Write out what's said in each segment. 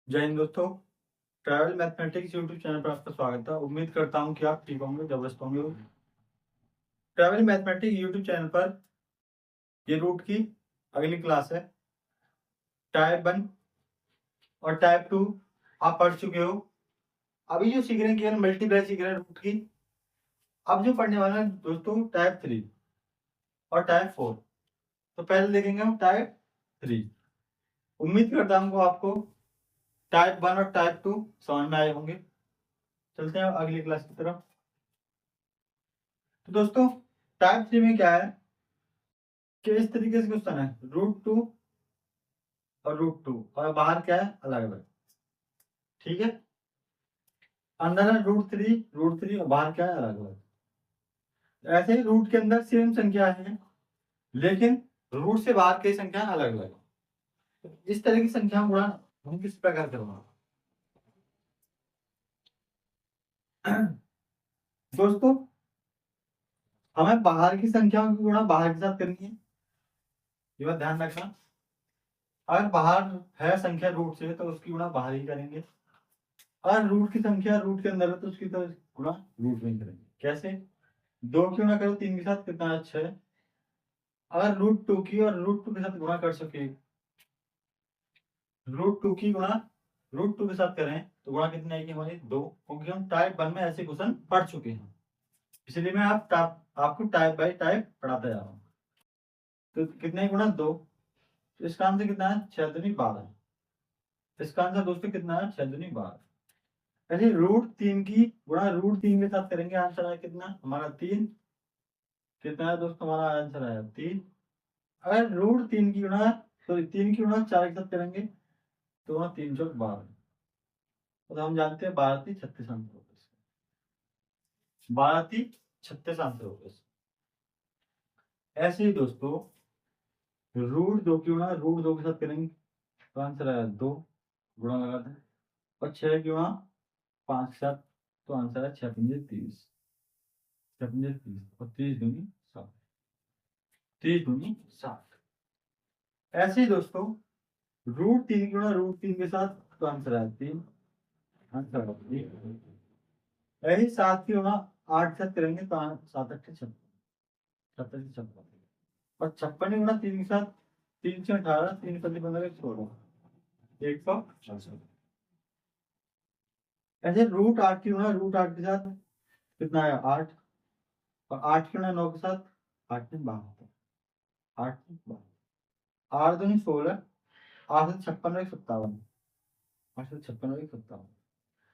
जय हिंद दोस्तों। Travel mathematics YouTube channel पर आपका स्वागत है। उम्मीद करता हूँ कि आप ठीक होंगे, जबरदस्त होंगे। ट्रैवल मैथमेटिक्स यूट्यूब चैनल पर ये रूट की अगली क्लास है। टाइप 1 और टाइप 2 आप पढ़ चुके हो। अभी जो सीख रहे हैं केवल मल्टीप्लाई सीख रहे हैं रूट की। अब जो पढ़ने वाला है दोस्तों टाइप 3 और टाइप 4। तो पहले देखेंगे हम टाइप 3। उम्मीद करता हूँ आपको टाइप 1 और टाइप 2 समझ में आए होंगे। चलते हैं अगली क्लास की तरफ। तो दोस्तों टाइप 3 में क्या है कि इस तरीके से क्वेश्चन है, √2 और √2 और बाहर क्या है अलग अलग। ठीक है, अंदर है √3 और बाहर क्या है अलग अलग। ऐसे ही रूट के अंदर सेम संख्या है लेकिन रूट से बाहर की संख्या अलग अलग। इस तरह की संख्या गुणा हम किस प्रकार करूंगा दोस्तों, हमें बाहर की संख्याओं की गुणा बाहर के साथ करनी है। ये बात ध्यान रखना। अगर बाहर है संख्या रूट से तो उसकी गुणा बाहर ही करेंगे। अगर रूट की संख्या रूट के अंदर है तो उसकी तो गुणा रूट में ही करेंगे। कैसे? 2 की गुणा करो 3 के साथ कितना है 6। अगर √2 की और √2 के साथ गुणा कर सके, √2 की गुणा √2 के साथ करें तो गुणा कितनी आएगी हमारी 2, क्योंकि हम टाइप 1 में ऐसे क्वेश्चन पढ़ चुके हैं। इसलिए मैं आपको टाइप बाय टाइप पढ़ाता जा रहा हूँ। तो कितने गुणा 2, तो इसका आंसर कितना है 6 दूनी 12। इसका आंसर दोस्तों कितना है 6 दूनी 12। ऐसे √3 की गुणा √3 के साथ करेंगे, आंसर आया कितना हमारा 3। कितना है दोस्तों हमारा आंसर आया 3। अगर √3 की गुणा सॉरी 3 की गुणा 4 के साथ करेंगे तो 3 चौक 12। तो हम जानते हैं 12×3 = 36 आंसर होगा इसका। 12×3 = 36 आंसर होगा इसका। ऐसे ही दोस्तों √2 की गुणा √2 के साथ करेंगे तो आंसर आया 2, गुणा लगा दें। और 6 की गुणा 5 के साथ तो आंसर है 6×5 = 30। 6×5 = 30 और 30 दूनी 7। 30 दूनी 7। ऐसे ही दोस्तों √3 की गुणा √3 के साथ तो आंसर आया 3। आंसर आया 3। यही 7 की गुणा 8 के साथ करेंगे तो 7×8 = 56। 7×8 = 56 और 56 की गुणा 3 के साथ 3×6 = 18, 3×5 = 16, 166। ऐसे √8 की गुणा √8 के साथ कितना आया 8। और 8 की गुणा 9 के साथ 8×9 = 72। 8×9 = 8 दूनी 16, 8 से 56 = 57। 8 से 56 = 57।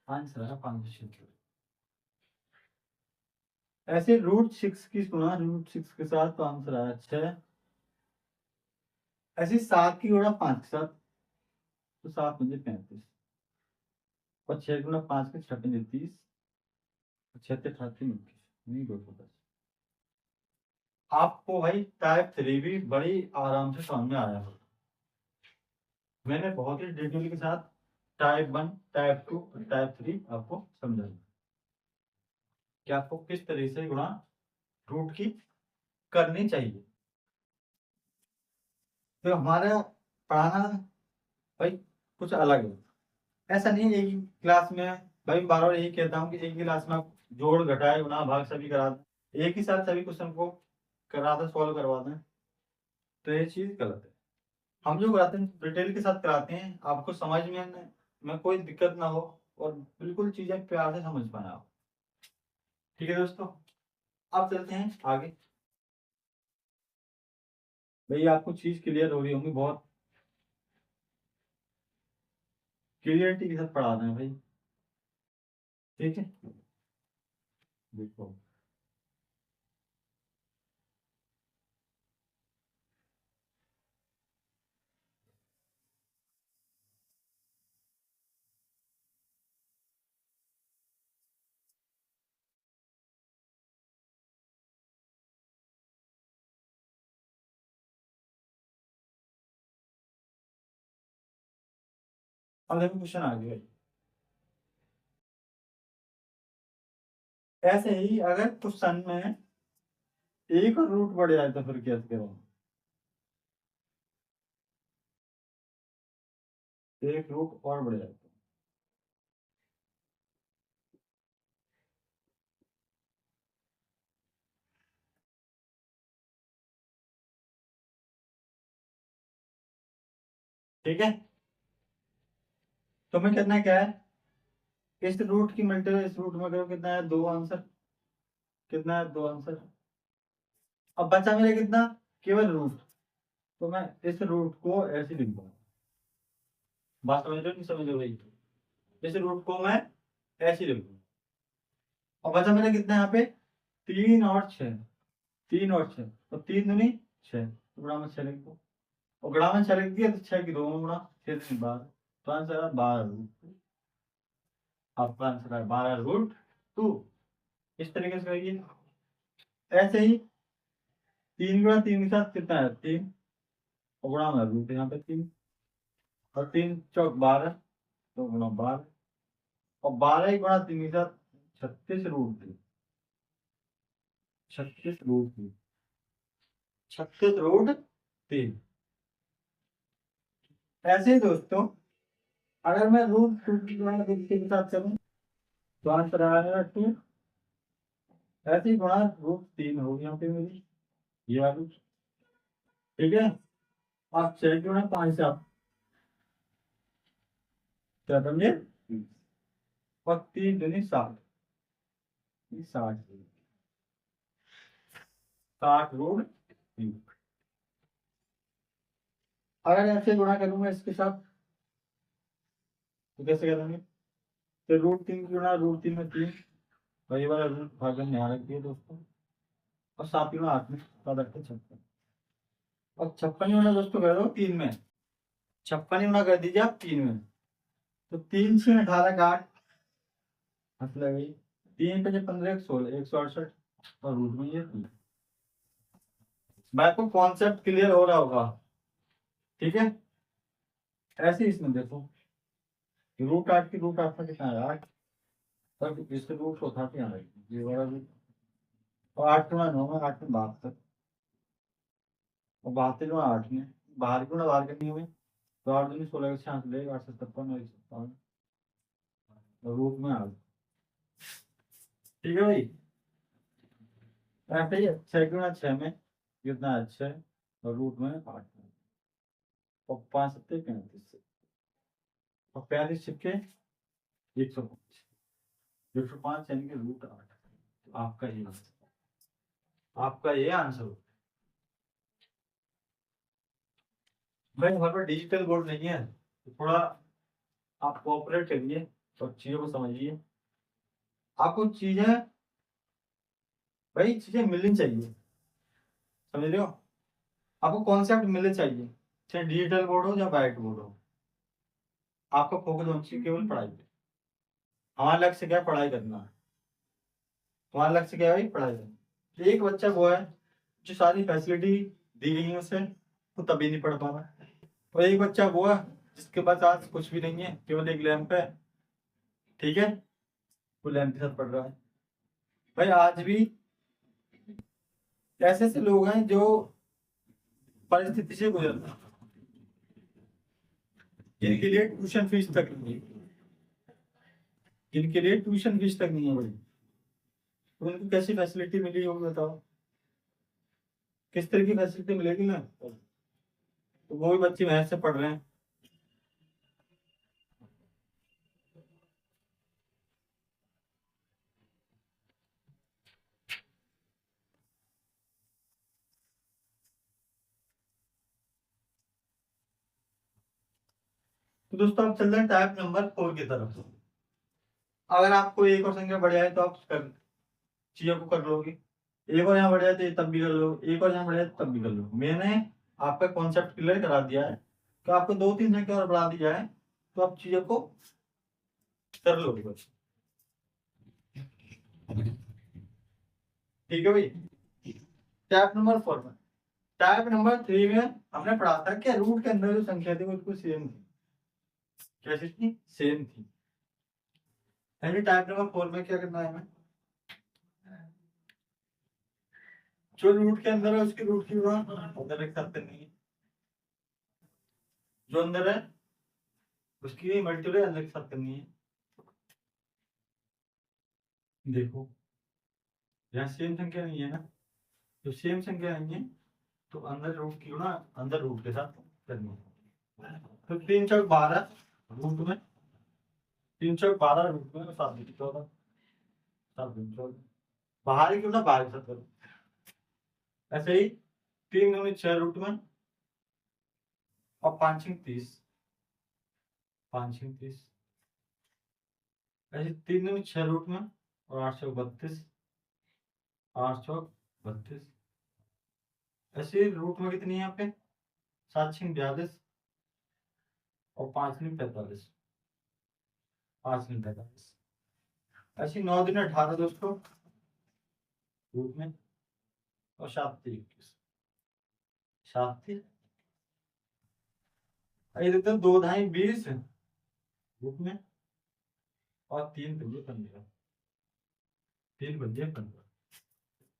आंसर है 576। ऐसे √6 की गुणा √6 के साथ तो आंसर आया 6। ऐसे 7 की गुणा 5 के साथ तो 7×5 = 35। और 6 गुणा 5 के 6×30, 6×8 = 29, नहीं 210। आपको भाई टाइप 3 भी बड़ी आराम से समझ में आया होगा। मैंने बहुत ही डिटेल के साथ टाइप 1, टाइप 2 और टाइप 3 आपको समझाया कि आपको किस तरह से गुणा रूट की करनी चाहिए। तो हमारा पढ़ाना भाई कुछ अलग है। ऐसा नहीं है एक ही क्लास में। भाई बार बार यही कहता हूँ कि एक ही क्लास में आप जोड़ घटाए गुणा भाग सभी करा दें, एक ही साथ सभी क्वेश्चन को करा दें, सॉल्व करवा दें, तो ये चीज गलत है। हम जो कराते हैं डिटेल के साथ कराते हैं, आपको समझ में कोई दिक्कत ना हो और बिल्कुल चीजें प्यार से समझ पाए आप। ठीक है दोस्तों, अब चलते हैं आगे। भाई आपको चीज क्लियर हो रही होंगी, बहुत क्लियरिटी के साथ पढ़ा दें भाई। ठीक है, देखो अब देखो क्वेश्चन आ गया। ऐसे ही अगर क्वेश्चन में एक और रूट बढ़ जाए तो फिर कैसे करें? एक रूट और बढ़ जाता है। ठीक है, तो हमें करना क्या है, इस रूट की मल्टीप्लाई इस रूट में करो, कितना है, दो आंसर, कितना है, दो आंसर। अब बचा मेरा कितना, केवल रूट, तो मैं इस रूट को ऐसे लिख दूंगा। बात समझ रहे हो नहीं समझ रहे हो भाई, इस रूट को मैं ऐसे लिख दूंगा। और बचा मेरा कितना है यहाँ पे, 3 और 6, 3 और 6, तो 3 दूनी 6, तो गुणा में 6 लिख दो। और गुणा में 6 लिख दिया तो 6 की 2 में गुणा, 6 से 12, तो आंसर है 12 रूट। आपका आंसर है 12 रूट 2। इस तरीके से करिए। ऐसे ही 3 गुणा 3 के साथ कितना है, 3, और गुणा में रूट यहाँ पे 3, और 3 चौक 12, तो गुणा 12, और 12 गुणा 3 के साथ 36 रूट 3, 36 रूट 3, 36 रूट 3। ऐसे ही दोस्तों, अगर मैं रूट 2 की गुणा रूट 3 के साथ करूं तो आंसर आएगा 2। ऐसे ही गुणा रूट 3 होगी यहाँ पे मेरी, ये वाली। ठीक है, आप 6 गुणा 5 से आप क्या समझे, और 3 दूनी 7, 60, 60 रूट 3। अगर ऐसे गुणा करूंगा इसके साथ तो कैसे करेंगे, तो रूट 3 की गुणा रूट 3 में 3, वही वाला रूट भागन यहाँ रख दिए दोस्तों, और 7 गुणा 8 में 7 8 56, और 56 गुणा दोस्तों कर दो 3 में, 56 गुणा कर दीजिए आप 3 में, तो 3 6 18 का 8, हंस लगी, 3 5 15 16, 168, और रूट में ये 3। भाई को कॉन्सेप्ट क्लियर हो रहा होगा। ठीक है, ऐसे ही इसमें देखो, रूट 8 की रूट 8 में कितना है, 8, तब इससे रूट उठा के यहाँ रखिए, ये वाला रूट, और 8 गुणा 9 में, 8 में 72, और 72 गुणा 8 में बाहर की गुणा बाहर करनी हमें, तो 8 दूनी 16 के 6 ले, 8 से 57 और 57, और रूट में 8। ठीक है भाई, ऐसे ही 6 गुणा 6 में कितना है, 6, और रूट में 8, और 5 7 35, और 45 छिपके 105, 105 यानी कि रूट 8। तो आपका ये आंसर, आपका ये आंसर हो। भाई हमारे पास डिजिटल बोर्ड नहीं है, तो थोड़ा आप कोऑपरेट करिए और चीजों को समझिए। आपको चीजें, भाई चीजें मिलनी चाहिए, समझ रहे हो, आपको कॉन्सेप्ट मिलने चाहिए, चाहे डिजिटल बोर्ड हो या व्हाइट बोर्ड हो। आपका फोकस होना चाहिए केवल पढ़ाई पे। हमारा लक्ष्य क्या है, पढ़ाई करना है। हमारा लक्ष्य क्या है भाई, पढ़ाई करना। एक बच्चा वो है जो सारी फैसिलिटी दी गई है उसे, वो तभी नहीं पढ़ पा रहा है। और एक बच्चा वो है जिसके पास आज कुछ भी नहीं है, केवल एक लैंप है, ठीक है, वो लैंप के साथ पढ़ रहा है। भाई आज भी ऐसे ऐसे लोग हैं जो परिस्थिति से गुजर रहे हैं, जिनके लिए ट्यूशन फीस तक नहीं है, जिनके लिए ट्यूशन फीस तक नहीं है भाई, तो उनको कैसी फैसिलिटी मिली होगी बताओ, किस तरह की फैसिलिटी मिलेगी ना, तो वो भी बच्चे मेहनत से पढ़ रहे हैं। तो दोस्तों आप चल रहे हैं टाइप नंबर 4 की तरफ। अगर आपको एक और संख्या बढ़ जाए तो आप कर चीजों को कर लोगे, एक और यहाँ बढ़ जाए तो तब भी कर लो, एक और यहाँ बढ़ जाए तो तब भी कर लो। मैंने आपका कॉन्सेप्ट क्लियर करा दिया है, तो आपको 2 3 संख्या और बढ़ा दी जाए तो आप चीजों को कर लोगे बस। ठीक है भाई, टाइप नंबर 4 में, टाइप नंबर 3 में हमने पढ़ा था कि रूट के अंदर जो संख्या थी वो बिल्कुल सेम थी, कैसी थी, सेम थी। यानी टाइप नंबर 4 में क्या करना है हमें, जो रूट के अंदर है उसकी रूट की अंदर एक साथ करनी है, जो अंदर है उसकी मल्टीप्लाई अंदर के साथ करनी है। देखो यहाँ सेम संख्या नहीं है ना, तो सेम संख्या नहीं है तो अंदर रूट की गुणा अंदर रूट के साथ करनी है। तो 3 चौक 12 रूट में, 3 चौक 12 रूट में 7 दूनी 14, 7 दूनी 14, बाहर ही क्यों ना बाहर के साथ करो। ऐसे ही 3 दूनी 6 रूट में और 5 छीक 30, 5 छीक 30, ऐसे 3 दूनी 6 रूट में और 8 चौक 32, 8 चौक 32, ऐसे रूट में कितनी है यहाँ पे 7 छीक 42 और 5 छीक 45, 5 छीक 45, ऐसी 9 दिन 18 दोस्तों रूट में और 7 21, 7 ये देखते हैं 2 ढाई 20 रूट में और 3 पंजे 15, 3 पंजे 15।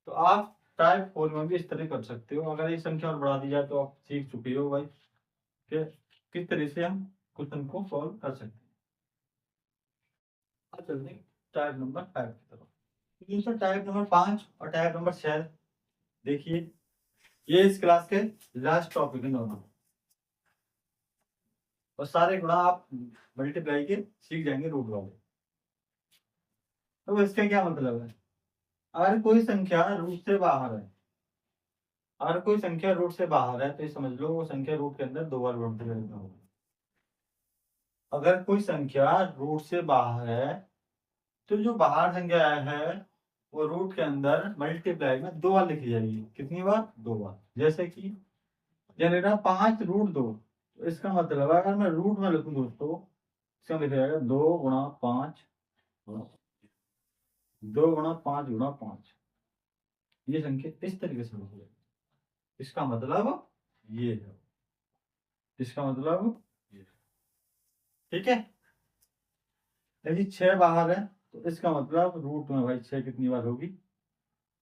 तो आप टाइप 4 में भी इस तरह कर सकते हो। अगर ये संख्या और बढ़ा दी जाए तो आप सीख चुके हो भाई कि किस तरह से हम क्वेश्चन को सॉल्व कर सकते हैं। अब चलते हैं टाइप नंबर 5 की तरफ। टाइप नंबर 5 और टाइप नंबर 6 देखिए, ये इस क्लास के लास्ट टॉपिक है दोनों, और सारे गुणा आप मल्टीप्लाई के सीख जाएंगे रूट वाले। तो इसका क्या मतलब है, अगर कोई संख्या रूट से बाहर है, अगर कोई संख्या रूट से बाहर है तो ये समझ लो वो संख्या रूट के अंदर 2 बार मल्टीप्लाई होगी। अगर कोई संख्या रूट से बाहर है तो जो बाहर संख्या है वो रूट के अंदर मल्टीप्लाई में 2 बार लिखी जाएगी। कितनी बार 2 बार। जैसे कि यह लिख रहा 5 रूट 2, तो इसका मतलब अगर मैं रूट में लिखूं दोस्तों, इसका लिखा जाएगा 2 गुणा 5, 2 गुणा 5 गुणा 5। ये संख्या इस तरीके से लिखी जाएगी। इसका मतलब ये है, इसका मतलब ये, ठीक है। यदि 6 बाहर है तो इसका मतलब रूट में भाई 6 कितनी बार होगी,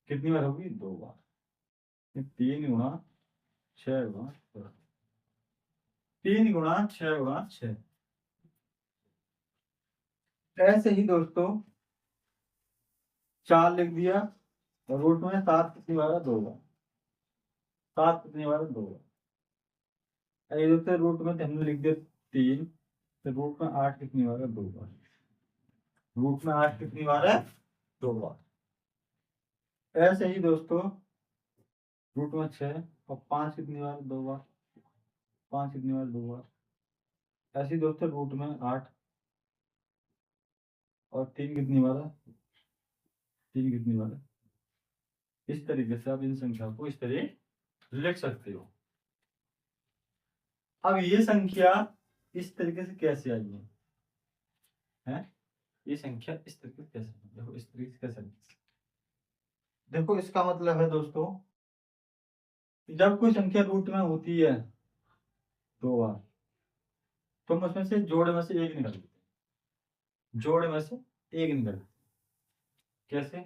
कितनी बार होगी 2 बार। 3 गुणा 6 गुणा 3 गुणा 6 गुणा 6। ऐसे ही दोस्तों 4 लिख दिया और रूट में 7 कितनी बार है 2 बार, 7 कितनी बार है 2 बार। दोस्तों रूट में हमने लिख दिया 3, तो रूट में 8 कितनी बार है 2 बार, रूट में 8 कितनी बार है 2 बार। ऐसे ही दोस्तों रूट में 6 और 5 कितनी बार 2 बार, 5 कितनी बार 2 बार। ऐसे ही दोस्तों रूट में 8 और 3 कितनी बार है, 3 कितनी बार है। इस तरीके से आप इन संख्या को इस तरह लिख सकते हो। अब ये संख्या इस तरीके से कैसे आई है, हैं? ये संख्या इस तरीके से कैसे, देखो इस तरीके से कैसे। देखो इसका मतलब है दोस्तों, जब कोई संख्या रूट में होती है 2 बार, तो हम उसमें से जोड़ में से एक निकाल देते हैं, जोड़ में से एक निकाल देते हैं। कैसे,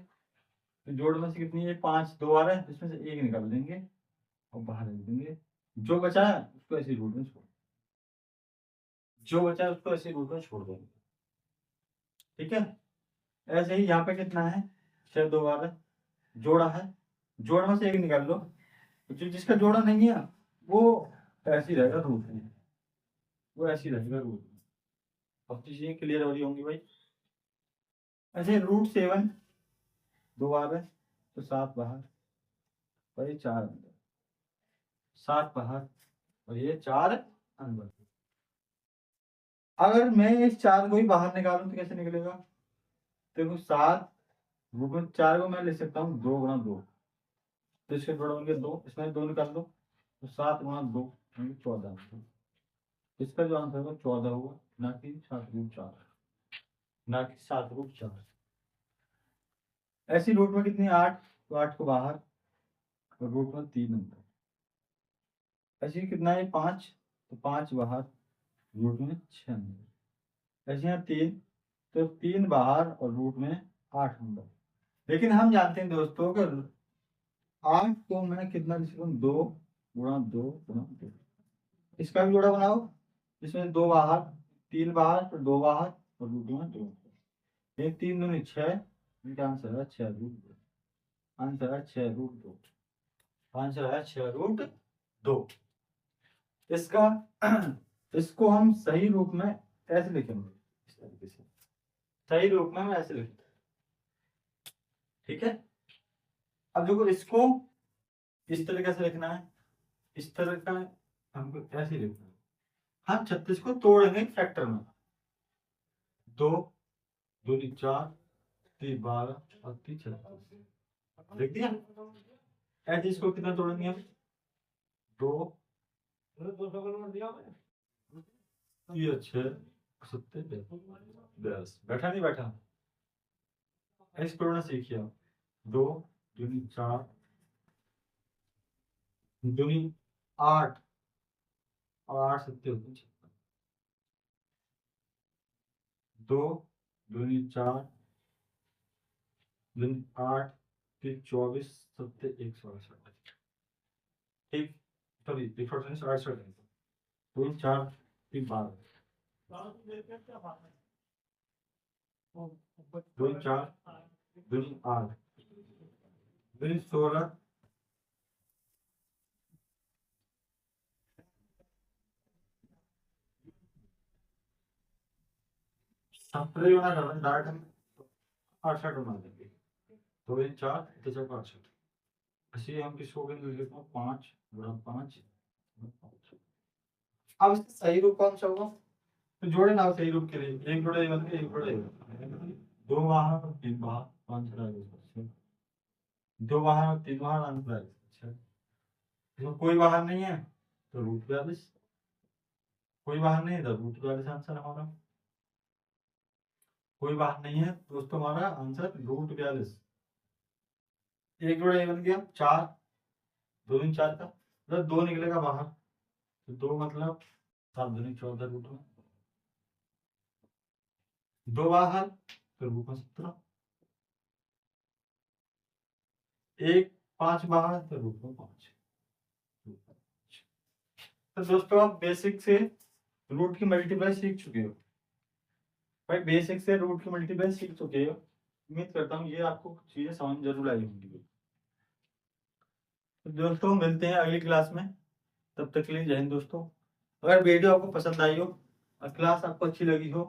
तो जोड़ में से कितनी है 5 2 बार है, इसमें से एक निकाल देंगे और बाहर रख देंगे। जो बचा है उसको ऐसे रूट में छोड़, जो बचा है उसको ऐसे रूट में छोड़ देंगे, ठीक है। ऐसे ही यहाँ पे कितना है 6 2 बार है, जोड़ा है, जोड़ में से एक निकाल लो, तो जिसका जोड़ा नहीं है वो ऐसे ही रहेगा रूट में, वो ऐसे ही रहेगा रूट में। अब चीजें क्लियर हो रही होंगी भाई। ऐसे रूट 7 2 बार है, तो 7 बाहर और ये 4 अंदर, 7 बाहर और ये 4 अंदर। अगर मैं इस 4 को ही बाहर निकालूं तो कैसे निकलेगा, देखो 7 रूट में 4 को मैं ले सकता हूँ 2 गुणा 2, तो इसके जोड़ होंगे 2, इसमें 2 निकाल दो तो 7 गुणा 2 14। इसका जो आंसर होगा 14 होगा, ना कि 7 रूट 4, ना कि 7 रूट 4। ऐसी रूट में कितनी 8, तो 8 को बाहर और रूट में 3 अंदर। ऐसे कितना है 5, तो 5 बाहर रूट में 6 अंदर। ऐसे यहाँ 3, तो 3 बाहर और रूट में 8 अंदर। लेकिन हम जानते हैं दोस्तों कि 8 को मैं कितना लिख सकूँ 2 गुणा 2 गुणा 2। इसका भी जोड़ा बनाओ, इसमें 2 बाहर 3 बाहर फिर 2 बाहर और रूट में 2। एक 3 दूनी 6, इनका आंसर है 6 रूट 2। आंसर है 6 रूट 2। आंसर है 6 रूट 2। इसका इसको हम सही रूप में ऐसे लिखेंगे, इस तरीके से सही रूप में हम ऐसे लिखते हैं। ठीक है, अब देखो इसको इस तरीके से लिखना है, इस तरह का हमको ऐसे लिखना है। हम 36 को तोड़ेंगे फैक्टर में, 2 दूनी 4 3 12 और 3 36 लिख दिया। ऐसे इसको कितना तोड़ेंगे हम, 2 ये 6 7 10। बैठा नहीं बैठा, ऐसे तोड़ना सीखिए आप। 2 दूनी 4 दूनी 8 और 8 7 56। 2 दूनी 4 दूनी 8 3 24 7 168। ठीक, सॉरी 168 2 4 3 12 2 4 2 8 2 16 सत्रह वाला डायरेक्ट हम 68 बना देंगे। 2 4 68। ऐसे हम किसको करेंगे, 5 गुणा 5। अब इसका सही रूप कौन सा होगा, तो जोड़े ना सही रूप के लिए, एक जोड़े बन के एक जोड़े 2 बाहर 3 बाहर 5 रहा, 2 बाहर 3 बाहर आंसर है। अच्छा, इसमें कोई बाहर नहीं है तो रूट 42, कोई बाहर नहीं है तो रूट 42 आंसर हमारा। कोई बाहर नहीं है दोस्तों, हमारा आंसर रूट 42। एक जोड़ा ये बन गया 4, 2 दिन 4 का मतलब 2 निकलेगा बाहर, तो 2 मतलब 7 दूनी 14 रूट में 2 बाहर तो रूट में 17। एक 5 बाहर तो रूट में 5। तो दोस्तों आप बेसिक से रूट की मल्टीप्लाई सीख चुके हो भाई, बेसिक से रूट की मल्टीप्लाई सीख चुके हो। उम्मीद करता हूँ ये आपको चीजें समझ जरूर आई होंगी। तो दोस्तों मिलते हैं अगली क्लास में, तब तक के लिए जय हिंद दोस्तों। अगर वीडियो आपको पसंद आई हो और क्लास आपको अच्छी लगी हो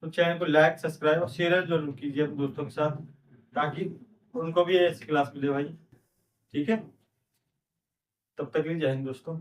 तो चैनल को लाइक सब्सक्राइब और शेयर जरूर कीजिए अपने दोस्तों के साथ, ताकि उनको भी ऐसी क्लास मिले भाई। ठीक है, तब तक के लिए जय हिंद दोस्तों।